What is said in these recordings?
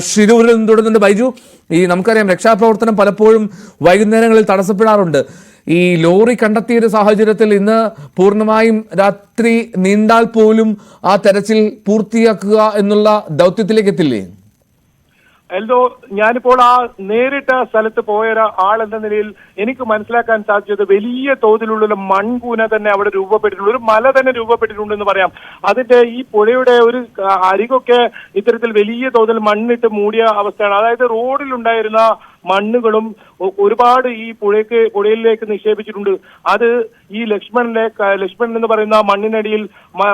ഷിരൂരിൽ നിന്ന് തുടരുന്നുണ്ട്. ബൈജു, ഈ നമുക്കറിയാം രക്ഷാപ്രവർത്തനം പലപ്പോഴും വൈകുന്നേരങ്ങളിൽ തടസ്സപ്പെടാറുണ്ട്. ഈ ലോറി കണ്ടെത്തിയ ഒരു സാഹചര്യത്തിൽ ഇന്ന് പൂർണ്ണമായും രാത്രി നീണ്ടാൽ പോലും ആ തെരച്ചിൽ പൂർത്തിയാക്കുക എന്നുള്ള ദൗത്യത്തിലേക്ക് എത്തില്ലേ? എൽദോ, ഞാനിപ്പോൾ ആ നേരിട്ട സ്ഥലത്ത് പോയ ആളെന്ന നിലയിൽ എനിക്ക് മനസ്സിലാക്കാൻ സാധിച്ചത് വലിയ തോതിലുള്ള മൺകൂന തന്നെ അവിടെ രൂപപ്പെട്ടിട്ടുണ്ട്, ഒരു മല തന്നെ രൂപപ്പെട്ടിട്ടുണ്ടെന്ന് പറയാം. അതിന്റെ ഈ പുഴയുടെ ഒരു അരികൊക്കെ ഇത്തരത്തിൽ വലിയ തോതിൽ മണ്ണിട്ട് മൂടിയ അവസ്ഥയാണ്. അതായത് റോഡിലുണ്ടായിരുന്ന മണ്ണുകളും ഒരുപാട് ഈ പുഴയിലേക്ക് നിക്ഷേപിച്ചിട്ടുണ്ട്. അത് ഈ ലക്ഷ്മൺ എന്ന് പറയുന്ന മണ്ണിനടിയിൽ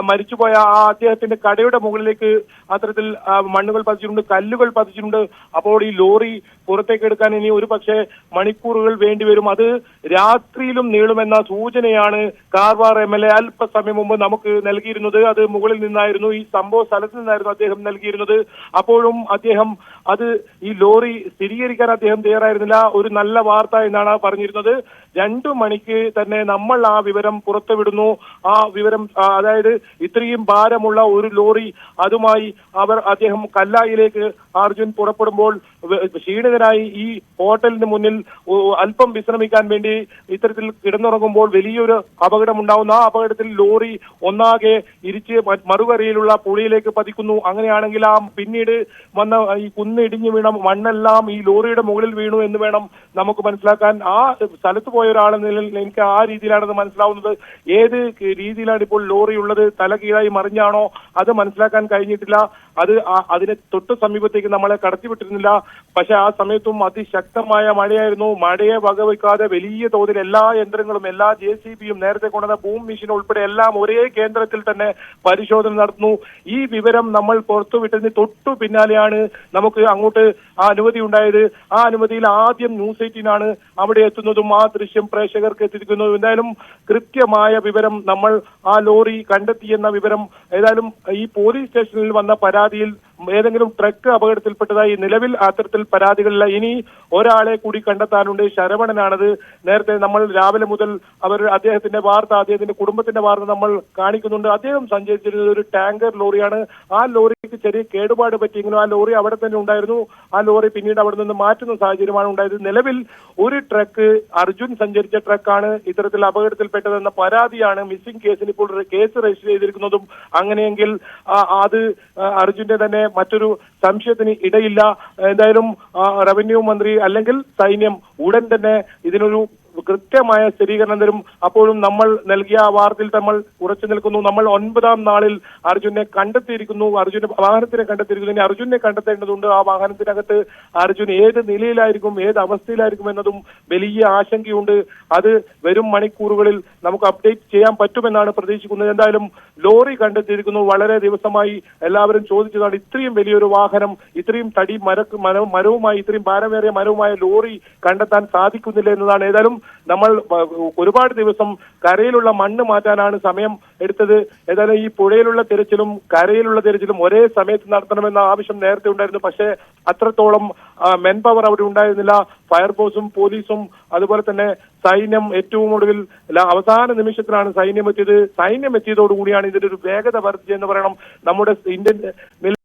മരിച്ചുപോയ ആ അദ്ദേഹത്തിന്റെ കടയുടെ മുകളിലേക്ക് അത്തരത്തിൽ മണ്ണുകൾ പതിച്ചിട്ടുണ്ട്, കല്ലുകൾ പതിച്ചിട്ടുണ്ട്. അപ്പോൾ ഈ ലോറി പുറത്തേക്ക് എടുക്കാൻ ഇനി ഒരു പക്ഷേ മണിക്കൂറുകൾ വേണ്ടിവരും. അത് രാത്രിയിലും നീളുമെന്ന സൂചനയാണ് കാർവാർ MLA അല്പസമയം മുമ്പ് നമുക്ക് നൽകിയിരുന്നത്. അത് മുകളിൽ നിന്നായിരുന്നു, ഈ സംഭവ സ്ഥലത്ത് നിന്നായിരുന്നു അദ്ദേഹം നൽകിയിരുന്നത്. അപ്പോഴും അദ്ദേഹം അത് ഈ ലോറി സ്ഥിരീകരിക്കാൻ അദ്ദേഹം തയ്യാറായിരുന്നില്ല. ഒരു നല്ല വാർത്ത എന്നാണ് പറഞ്ഞിരുന്നത്. 2 മണിക്ക് തന്നെ നമ്മൾ ആ വിവരം പുറത്തുവിടുന്നു. ആ വിവരം, അതായത് ഇത്രയും ഭാരമുള്ള ഒരു ലോറി, അതുമായി അദ്ദേഹം കല്ലായിലേക്ക് അർജുൻ പുറപ്പെടുമ്പോൾ ക്ഷീണിതനായി ഈ ഹോട്ടലിന് മുന്നിൽ അല്പം വിശ്രമിക്കാൻ വേണ്ടി ഇത്തരത്തിൽ കിടന്നുറങ്ങുമ്പോൾ വലിയൊരു അപകടം ഉണ്ടാവുന്നു. ആ അപകടത്തിൽ ലോറി ഒന്നാകെ ഇരിച്ച് മറുകരയിലുള്ള പുഴയിലേക്ക് പതിക്കുന്നു. അങ്ങനെയാണെങ്കിൽ ആ പിന്നീട് വന്ന ഈ കുന്നിടിഞ്ഞു വീണ മണ്ണെല്ലാം ഈ ലോറിയുടെ മുകളിൽ വീണു എന്ന് വേണം നമുക്ക് മനസ്സിലാക്കാൻ. ആ സ്ഥലത്ത് പോയ ഒരാളെന്ന നിലയിൽ എനിക്ക് ആ രീതിയിലാണെന്ന് മനസ്സിലാവുന്നത്. ഏത് രീതിയിലാണ് ഇപ്പോൾ ലോറി ഉള്ളത്, തല കീഴായി മറിഞ്ഞാണോ, അത് മനസ്സിലാക്കാൻ കഴിഞ്ഞിട്ടില്ല. അതിനെ തൊട്ട് സമീപത്തേക്ക് നമ്മളെ കടത്തിവിട്ടിരുന്നില്ല. പക്ഷെ ആ സമയത്തും അതിശക്തമായ മഴയായിരുന്നു. മഴയെ വകവയ്ക്കാതെ വലിയ തോതിൽ എല്ലാ യന്ത്രങ്ങളും, എല്ലാ JCBയും, നേരത്തെ കൊണ്ടുവന്ന ബൂം മെഷീൻ ഉൾപ്പെടെ എല്ലാം ഒരേ കേന്ദ്രത്തിൽ തന്നെ പരിശോധന നടത്തുന്നു. ഈ വിവരം നമ്മൾ പുറത്തുവിട്ടതിന് തൊട്ടു പിന്നാലെയാണ് നമുക്ക് അങ്ങോട്ട് ആ അനുമതി ഉണ്ടായത്. ആ അനുമതിയിൽ ആദ്യം ന്യൂസ് 18 അവിടെ എത്തുന്നതും ആ ദൃശ്യം പ്രേക്ഷകർക്ക് എത്തിക്കുന്നതും. എന്തായാലും കൃത്യമായ വിവരം നമ്മൾ ആ ലോറി കണ്ടെത്തിയെന്ന വിവരം ഏതായാലും ഈ പോലീസ് സ്റ്റേഷനിൽ വന്ന പരാതിയിൽ ഏതെങ്കിലും ട്രക്ക് അപകടത്തിൽപ്പെട്ടതായി നിലവിൽ അത്തരത്തിൽ പരാതികളില്ല. ഇനി ഒരാളെ കൂടി കണ്ടെത്താനുണ്ട്. ശരവണനാണത്. നേരത്തെ നമ്മൾ രാവിലെ മുതൽ അദ്ദേഹത്തിന്റെ കുടുംബത്തിന്റെ വാർത്ത നമ്മൾ കാണിക്കുന്നുണ്ട്. അദ്ദേഹം സഞ്ചരിച്ചിരുന്നത് ഒരു ടാങ്കർ ലോറിയാണ്. ആ ലോറിക്ക് ചെറിയ കേടുപാട് പറ്റിയെങ്കിലും ആ ലോറി അവിടെ തന്നെ ഉണ്ടായിരുന്നു. ആ ലോറി പിന്നീട് അവിടെ നിന്ന് മാറ്റുന്ന സാഹചര്യമാണ് ഉണ്ടായത്. നിലവിൽ ഒരു ട്രക്ക്, അർജുൻ സഞ്ചരിച്ച ട്രക്കാണ് ഇത്തരത്തിൽ അപകടത്തിൽപ്പെട്ടതെന്ന പരാതിയാണ് മിസ്സിംഗ് കേസിന് ഇപ്പോൾ കേസ് രജിസ്റ്റർ ചെയ്തിരിക്കുന്നതും. അങ്ങനെയെങ്കിൽ അത് അർജുന്റെ തന്നെ മറ്റൊരു സംശയത്തിന് ഇടയില്ല. എന്തായാലും റവന്യൂ മന്ത്രി അല്ലെങ്കിൽ സൈന്യം ഉടൻ തന്നെ ഇതിനൊരു കൃത്യമായ സ്ഥിരീകരണം തരും. അപ്പോഴും നമ്മൾ നൽകിയ ആ വാർത്തയിൽ നമ്മൾ ഉറച്ചു നിൽക്കുന്നു. നമ്മൾ 9ാം നാളിൽ അർജുനെ കണ്ടെത്തിയിരിക്കുന്നു, അർജുന്റെ വാഹനത്തിനെ കണ്ടെത്തിയിരിക്കുന്നു. ഇനി അർജുനെ കണ്ടെത്തേണ്ടതുണ്ട്. ആ വാഹനത്തിനകത്ത് അർജുൻ ഏത് നിലയിലായിരിക്കും, ഏത് അവസ്ഥയിലായിരിക്കും എന്നതും വലിയ ആശങ്കയുണ്ട്. അത് വരും മണിക്കൂറുകളിൽ നമുക്ക് അപ്ഡേറ്റ് ചെയ്യാൻ പറ്റുമെന്നാണ് പ്രതീക്ഷിക്കുന്നത്. എന്തായാലും ലോറി കണ്ടെത്തിയിരിക്കുന്നു. വളരെ ദിവസമായി എല്ലാവരും ചോദിച്ചതാണ്, ഇത്രയും വലിയൊരു വാഹനം, ഇത്രയും തടി മരവുമായി, ഇത്രയും ഭാരമേറിയ മരവുമായ ലോറി കണ്ടെത്താൻ സാധിക്കുന്നില്ല എന്നതാണ്. ഏതായാലും നമ്മൾ ഒരുപാട് ദിവസം കരയിലുള്ള മണ്ണ് മാറ്റാനാണ് സമയം എടുത്തത്. ഏതായാലും ഈ പുഴയിലുള്ള തിരച്ചിലും കരയിലുള്ള തിരച്ചിലും ഒരേ സമയത്ത് നടത്തണമെന്ന ആവശ്യം നേരത്തെ ഉണ്ടായിരുന്നു. പക്ഷേ അത്രത്തോളം മെൻ പവർ അവിടെ ഉണ്ടായിരുന്നില്ല. ഫയർഫോഴ്സും പോലീസും അതുപോലെ തന്നെ സൈന്യം ഏറ്റവും ഒടുവിൽ അവസാന നിമിഷത്തിലാണ് സൈന്യം എത്തിയത്. സൈന്യം എത്തിയതോടുകൂടിയാണ് ഇതിന്റെ ഒരു വേഗത വർദ്ധിച്ചതെന്ന് പറയണം. നമ്മുടെ ഇന്ത്യൻ